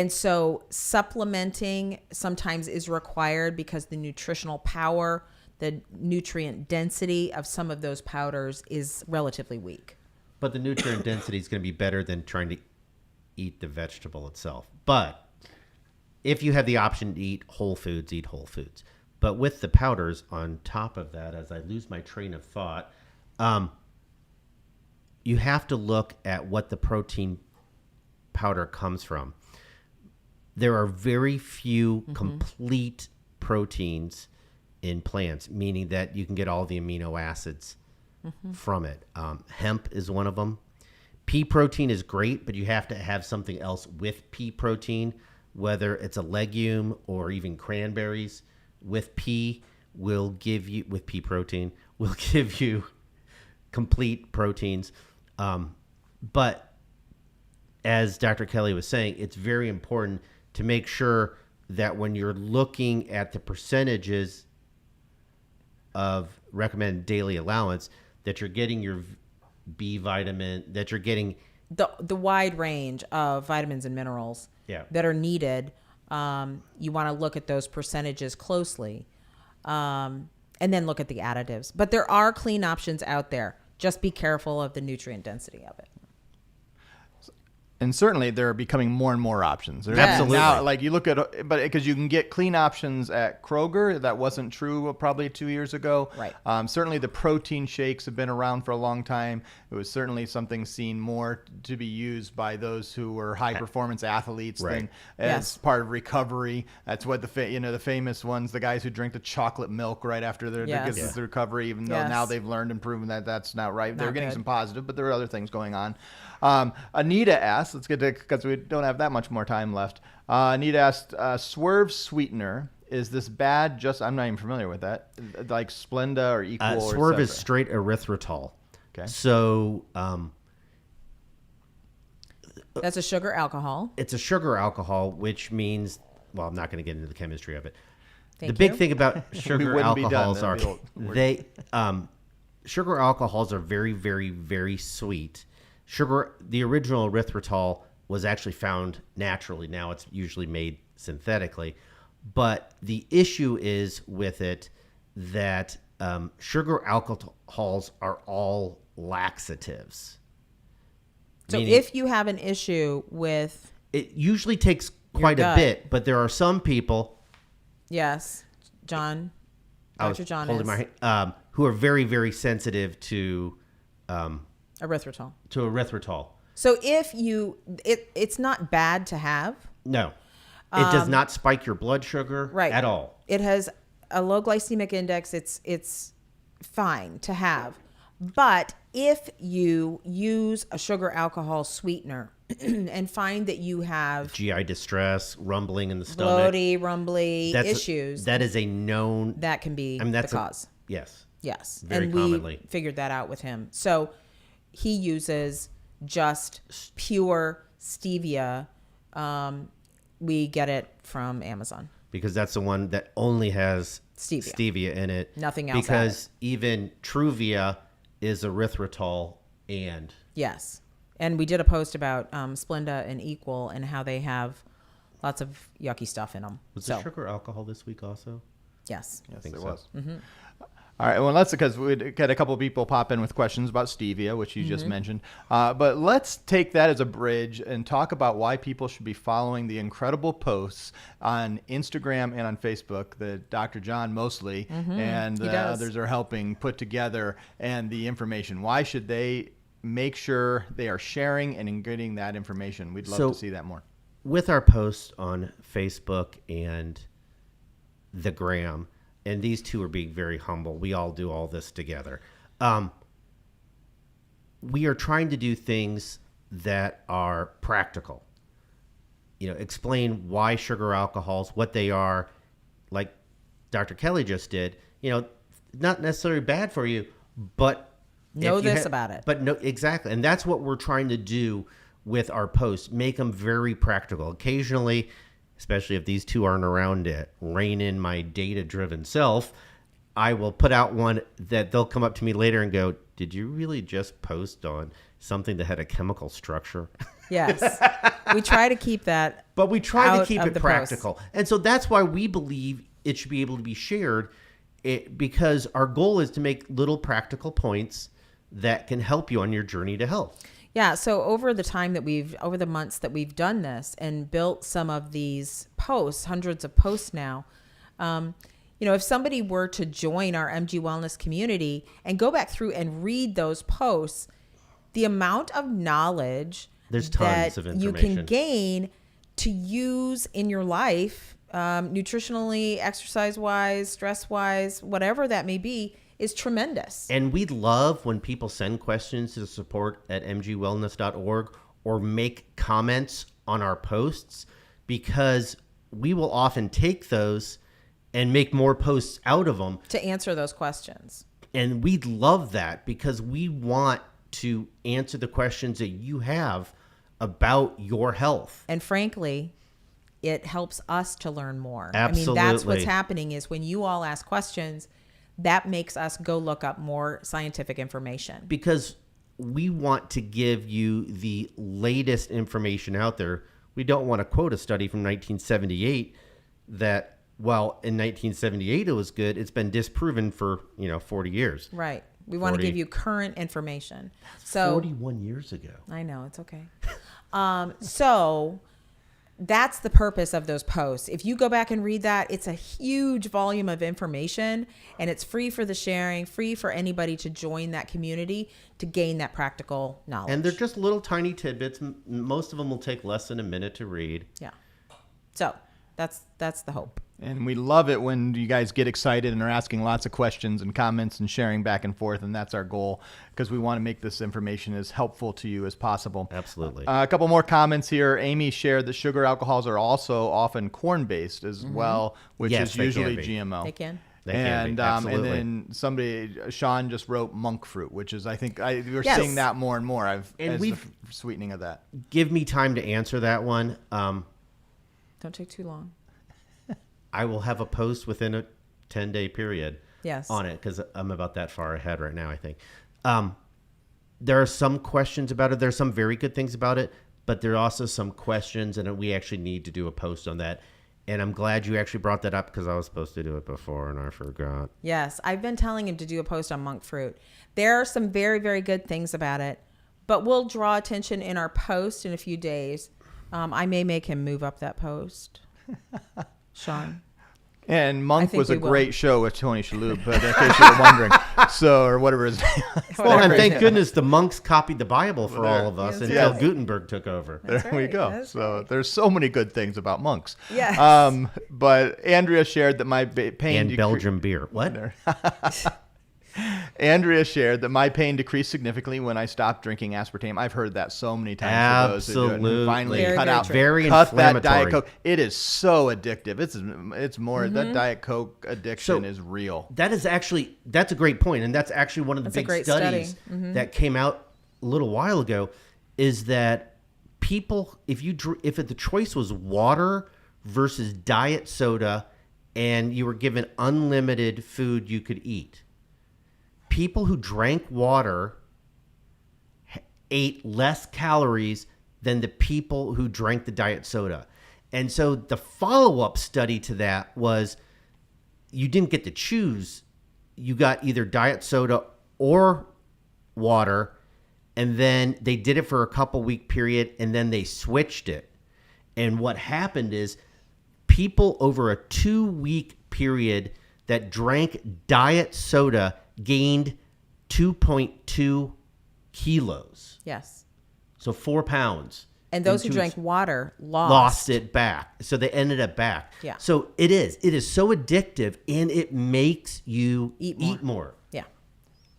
so supplementing sometimes is required because the nutritional power, the nutrient density of some of those powders is relatively weak. but the nutrient density is going to be better than trying to eat the vegetable itself. But if you have the option to eat whole foods, eat whole foods. But with the powders on top of that, as I lose my train of thought, you have to look at what the protein powder comes from. There are very few complete proteins in plants, meaning that you can get all the amino acids from it. Hemp is one of them. Pea protein is great, but you have to have something else with pea protein, whether it's a legume or even cranberries with pea with pea protein will give you complete proteins. But as Dr. Kelly was saying, it's very important to make sure that when you're looking at the percentages of recommended daily allowance, that you're getting your B vitamin, that you're getting The wide range of vitamins and minerals that are needed. You want to look at those percentages closely, and then look at the additives. But there are clean options out there. Just be careful of the nutrient density of it. And certainly there are becoming more and more options. There's Absolutely. Now, like you look at, but because you can get clean options at Kroger, that wasn't true probably 2 years ago. Right. Certainly the protein shakes have been around for a long time. It was certainly something seen more to be used by those who were high performance athletes Right. than as part of recovery. That's what the famous ones, the guys who drink the chocolate milk right after their Yes. gets the recovery, even though Yes. now they've learned and proven that that's not right. They're Not getting good. some positive, but there are other things going on. Anita asked, let's get to, because we don't have that much more time left. Anita asked, Swerve Sweetener, is this bad? I'm not even familiar with that. Like Splenda or Equal? or Swerve is Cetera? straight erythritol. Okay. So That's a sugar alcohol. it's a sugar alcohol, which means, well, I'm not going to get into the chemistry of it. Thank the big you. thing about sugar wouldn't be done. alcohols are That'd be old. they sugar alcohols are very, very, very sweet. The original erythritol was actually found naturally. Now it's usually made synthetically. But the issue is with it that sugar alcohols are all laxatives. So Meaning if you have an issue with, it usually takes quite a gut. bit, but there are some people yes, John, I was Dr. John holding is my hand, who are very, very sensitive to erythritol. erythritol. So if it's not bad to have. No, it does not spike your blood sugar at all. It has a low glycemic index. It's fine to have. But if you use a sugar alcohol sweetener, and find that you have GI distress, rumbling in the stomach, bloaty, rumbly issues, that is a known. that can be the cause. Yes. Yes. Very and commonly. we figured that out with him. So he uses just pure stevia. We get it from Amazon. Because that's the one that only has Stevia. in it. Nothing else Because even Truvia is erythritol and... Yes. And we did a post about Splenda and Equal and how they have lots of yucky stuff in them. Was there sugar alcohol this week also? Yes. Yes, think it so. was. All right. Well, that's because we had a couple of people pop in with questions about stevia, which you just mentioned. But let's take that as a bridge and talk about why people should be following the incredible posts on Instagram and on Facebook that Dr. John Mosley and others are helping put together, and the information. Why should they make sure they are sharing and getting that information? We'd love to see that more. With our posts on Facebook and the Gram, and these two are being very humble. We all do all this together. We are trying to do things that are practical. Explain why sugar alcohols, what they are, like Dr. Kelly just did. Not necessarily bad for you, but Know this about it. But no, exactly, and that's what we're trying to do with our posts. Make them very practical. Occasionally, especially if these two aren't around to rein in my data-driven self, I will put out one that they'll come up to me later and go, did you really just post on something that had a chemical structure? Yes. We try to keep that But we try to out keep of it the practical. posts. And so that's why we believe it should be able to be shared, because our goal is to make little practical points that can help you on your journey to health. Yeah. So over the months that we've done this and built some of these posts, hundreds of posts now, if somebody were to join our MG Wellness community and go back through and read those posts, the amount of knowledge There's tons that of you information can gain to use in your life, nutritionally, exercise-wise, stress-wise, whatever that may be, is tremendous. And we love when people send questions to support@mgwellness.org or make comments on our posts, because we will often take those and make more posts out of them To answer those questions. And we love that, because we want to answer the questions that you have about your health. And frankly, it helps us to learn more. Absolutely. I mean, that's what's happening is when you all ask questions, that makes us go look up more scientific information. Because we want to give you the latest information out there. We don't want to quote a study from 1978 that, well, in 1978 it was good. It's been disproven for 40 years. Right. We want to 40. give you current information. So 41 years ago. I know, it's okay. So that's the purpose of those posts. If you go back and read that, it's a huge volume of information, and it's free for the sharing, free for anybody to join that community to gain that practical knowledge. And they're just little tiny tidbits. Most of them will take less than a minute to read. Yeah. So that's the hope. And we love it when you guys get excited and are asking lots of questions and comments and sharing back and forth. And that's our goal, because we want to make this information as helpful to you as possible. Absolutely. A couple more comments here. Amy shared that sugar alcohols are also often corn-based as well, which Yes, is they usually can be. GMO. They can. They can And be. Absolutely. and then Sean just wrote monk fruit, which is, I think we're Yes. seeing that more and more. And as we've- the sweetening of that. Give me time to answer that one. Don't take too long. I will have a post within a 10-day period Yes. on it, because I'm about that far ahead right now, I think. There are some questions about it. There's some very good things about it, but there are also some questions, and we actually need to do a post on that. And I'm glad you actually brought that up, because I was supposed to do it before and I forgot. Yes, I've been telling him to do a post on monk fruit. There are some very, very good things about it, but we'll draw attention in our post in a few days. I may make him move up that post. Sean. And I Monk think was a we will. great show with Tony Shalhoub, but in case you were wondering. Or whatever his name is. Well, and thank goodness the monks copied the Bible for all of us That's until right. Gutenberg took over. There we right, go. that's So there's so many good things about monks. Yes. But Andrea shared that my pain And Belgian beer. What? Andrea shared that my pain decreased significantly when I stopped drinking aspartame. I've heard that so many times. For those who do it. Absolutely. And finally Very, cut very out, true. Very cut that inflammatory. Diet Coke. It is so addictive. It's more that Diet Coke addiction is real. That's a great point, and that's actually one of the That's a big great studies study. that came out a little while ago. Is that people, if the choice was water versus diet soda, and you were given unlimited food you could eat, people who drank water ate less calories than the people who drank the diet soda. And so the follow-up study to that was you didn't get to choose. You got either diet soda or water, and then they did it for a couple-week period, and then they switched it. And what happened is people over a 2-week period that drank diet soda gained 2.2 kilos. Yes. So 4 pounds. And those who in 2 drank weeks. water Lost it back. So they ended up back. Yeah. So it is so addictive, and it makes you Eat more. Yeah.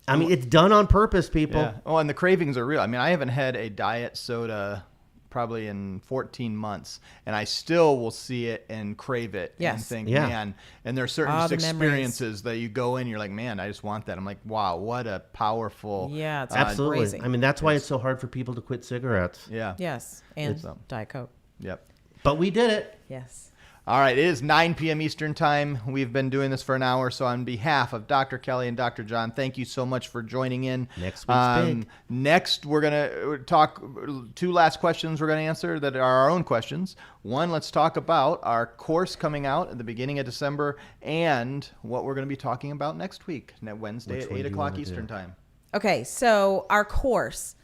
I mean, it's done on purpose, people. Yeah. Oh, and the cravings are real. I mean, I haven't had a diet soda probably in 14 months, and I still will see it and crave it and Yes. think, Yeah. man. And there are certain Ah, the experiences that you go in, you're like, man, I just want that. I'm like, wow, what a powerful. Yeah, it's Absolutely. crazy. I mean, that's why it's so hard for people to quit cigarettes. Yeah. Yes. And It's, Diet Coke. Yep. But we did it. Yes. All right, it is 9 p.m. Eastern time. We've been doing this for an hour, so on behalf of Dr. Kelly and Dr. John, thank you so much for joining in. Next week's big. Next, we're going to talk 2 last questions we're going to answer that are our own questions. One, let's talk about our course coming out at the beginning of December and what we're going to be talking about next week, Wednesday Which at one 8 do you o'clock wanna Eastern do? time. Okay, so our course,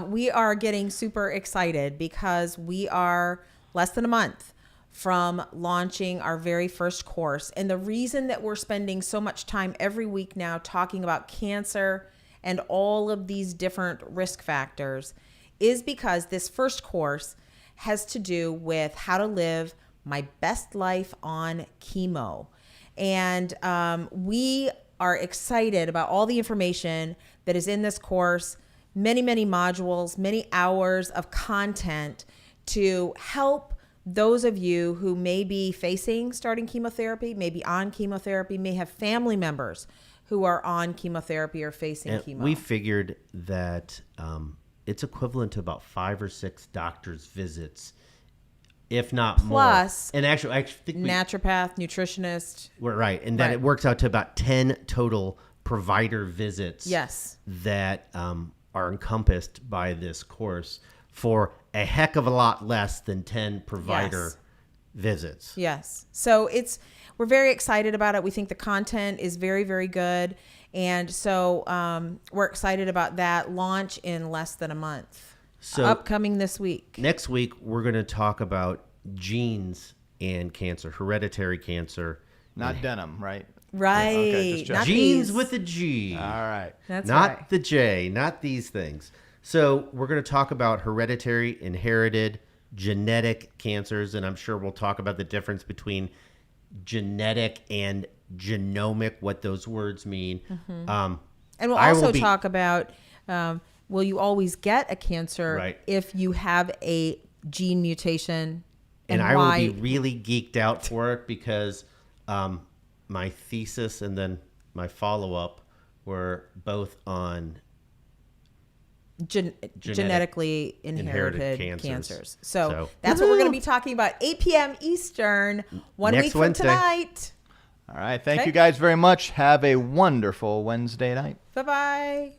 we are getting super excited because we are less than a month from launching our very first course. And the reason that we're spending so much time every week now talking about cancer and all of these different risk factors is because this first course has to do with how to live my best life on chemo. And we are excited about all the information that is in this course, many, many modules, many hours of content to help those of you who may be facing starting chemotherapy, may be on chemotherapy, may have family members who are on chemotherapy or facing And chemo. we figured that it's equivalent to about 5 or 6 doctor's visits, if not Plus, more. And actually, I think naturopath, nutritionist. we're right. And that Right. it works out to about 10 total provider visits Yes. that are encompassed by this course for a heck of a lot less than 10 provider Yes. visits. Yes. So we're very excited about it. We think the content is very, very good. And so we're excited about that launch in less than a month. So Upcoming this week. next week, we're going to talk about genes and cancer, hereditary cancer. Not denim, right? Right. Okay, just Not Genes these. with a G. All right. That's not right. the J, not these things. So we're going to talk about hereditary, inherited, genetic cancers, and I'm sure we'll talk about the difference between genetic and genomic, what those words mean. And we'll I will also be- talk about will you always get a cancer Right. if you have a gene mutation? And And I why? will be really geeked out for it because my thesis and then my follow-up were both on genetically inherited inherited cancers. cancers. So So- that's what we're going to Woo! be talking about 8 p.m. Eastern, one Next week from Wednesday. tonight. All right. Thank Okay. you guys very much. Have a wonderful Wednesday night. Bye-bye.